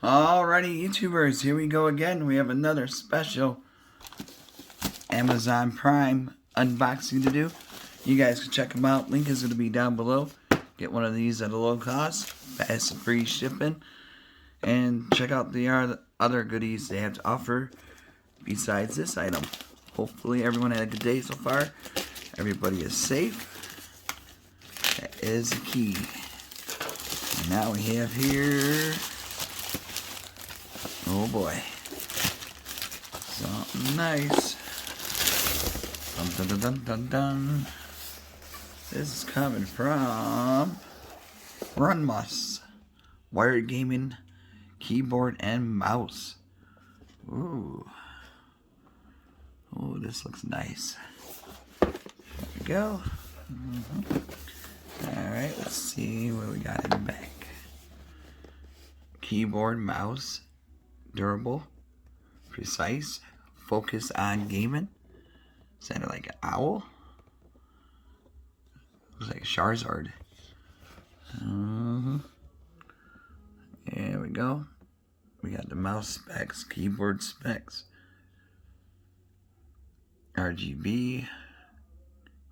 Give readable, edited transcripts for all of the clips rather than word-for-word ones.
Alrighty, YouTubers, here we go again. We have another special Amazon Prime unboxing to do. You guys can check them out. Link is going to be down below. Get one of these at a low cost, fast and free shipping. And check out the other goodies they have to offer besides this item. Hopefully everyone had a good day so far. Everybody is safe. That is the key. And now we have here... oh boy. Something nice. Dun dun dun dun dun. This is coming from Runmus. Wired gaming keyboard and mouse. Ooh. Oh, this looks nice. There we go. Alright, let's see what we got in the back. Keyboard, mouse. Durable, precise, focus on gaming. Sounded like an owl. Looks like a Charizard. There we go. We got the mouse specs, keyboard specs, RGB.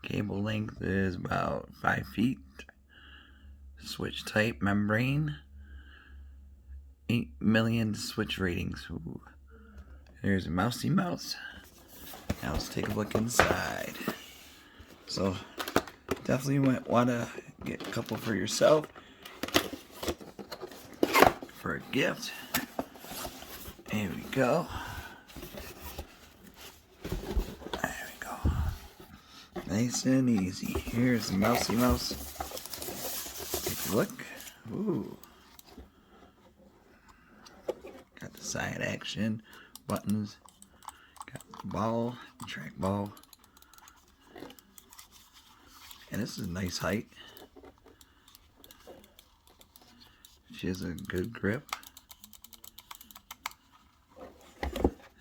Cable length is about 5 feet. Switch type membrane. 8 million switch ratings. Ooh. There's a mousey mouse. Now let's take a look inside. So definitely might want to get a couple for yourself for a gift. There we go. There we go. Nice and easy. Here's the mousey mouse. Take a look. Ooh. Got the side action buttons. Got the ball, the track ball. And this is a nice height. She has a good grip.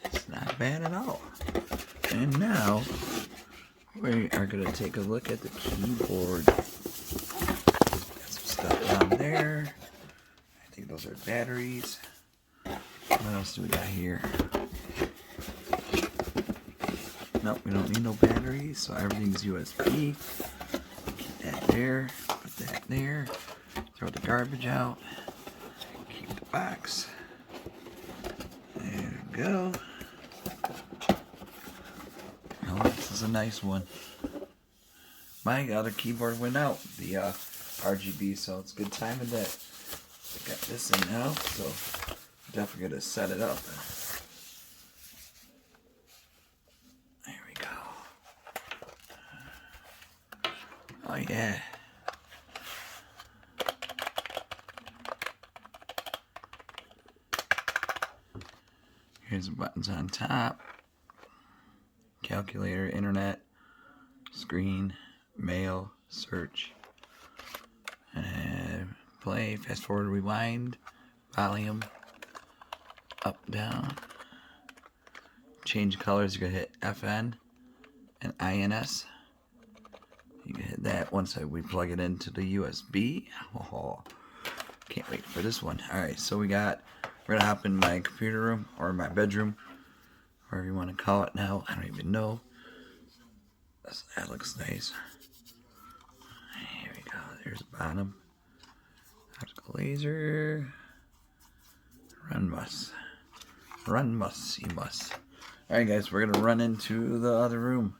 It's not bad at all. And now we are going to take a look at the keyboard. Got some stuff down there. I think those are batteries. What else do we got here? Nope, we don't need no batteries, so everything's USB. Keep that there, put that there, throw the garbage out, keep the box. There we go. Oh, this is a nice one. My other keyboard went out, the RGB, so it's good timing that I got this in now, so definitely gonna set it up. There we go. Oh yeah. Here's the buttons on top. Calculator, internet, screen, mail, search, play, fast forward, rewind, volume, up, down. Change colors, you're gonna hit FN and INS. You can hit that once we plug it into the USB. Oh, can't wait for this one. Alright, so we're gonna hop in my computer room or my bedroom, whatever you want to call it now. I don't even know. That looks nice. Here we go. There's the bottom. Optical laser. Runmus. Runmus, you must. Alright guys, we're gonna run into the other room.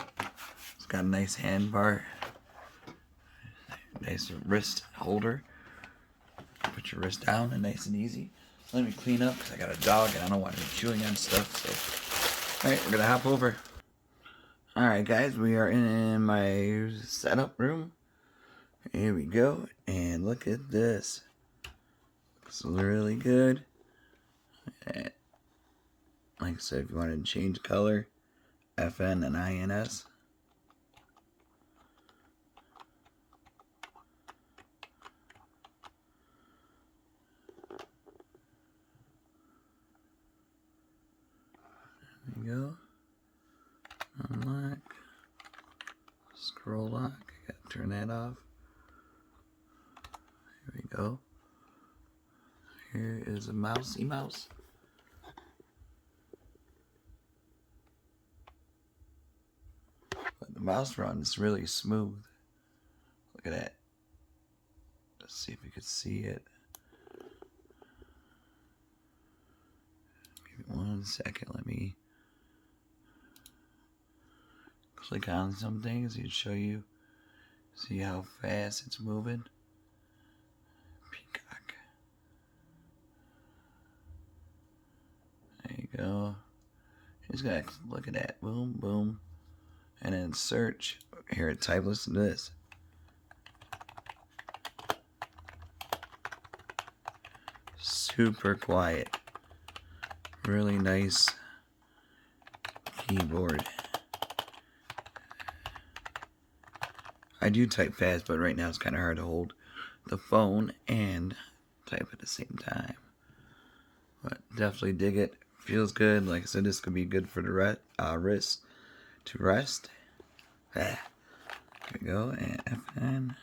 It's got a nice hand bar. Nice wrist holder. Put your wrist down and nice and easy. Let me clean up because I got a dog and I don't want him chewing on stuff. So, alright, we're gonna hop over. Alright guys, we are in my setup room. Here we go. And look at this. Looks really good. And like I said, if you wanted to change color, FN and INS. There we go. Unlock. Scroll lock. I gotta turn that off. Here we go. Here is a mousey mouse. But the mouse runs really smooth. Look at that. Let's see if we could see it. Give me 1 second. Let me click on some things to show you. See how fast it's moving. Peacock. There you go. Just gotta look at that. Boom, boom. And then search. Here at type, listen to this. Super quiet. Really nice keyboard. I do type fast, but right now it's kind of hard to hold the phone and type at the same time. But definitely dig it. Feels good. Like I said, this could be good for the wrist to rest. There we go. And FN.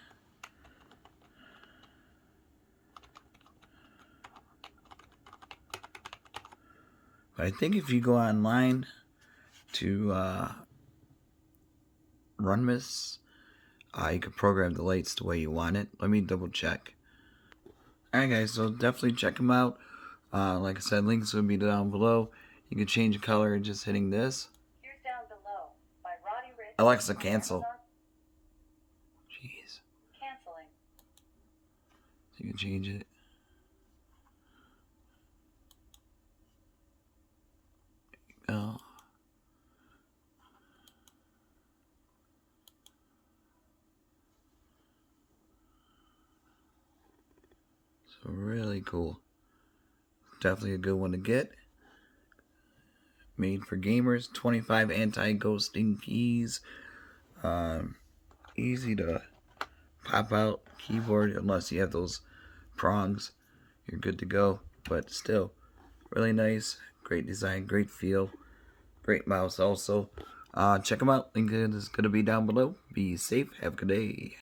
But I think if you go online to Runmus, you can program the lights the way you want it. Let me double check. Alright guys, so definitely check them out. Like I said, links will be down below. You can change the color just hitting this. Here's Down Below by Roddy Rich. Alexa, cancel. Jeez. Canceling. So you can change it. There you go. So really cool. Definitely a good one to get. Made for gamers. 25 anti-ghosting keys. Easy to pop out keyboard unless you have those prongs. You're good to go. But still, really nice. Great design. Great feel. Great mouse also. Check them out. Link is going to be down below. Be safe. Have a good day.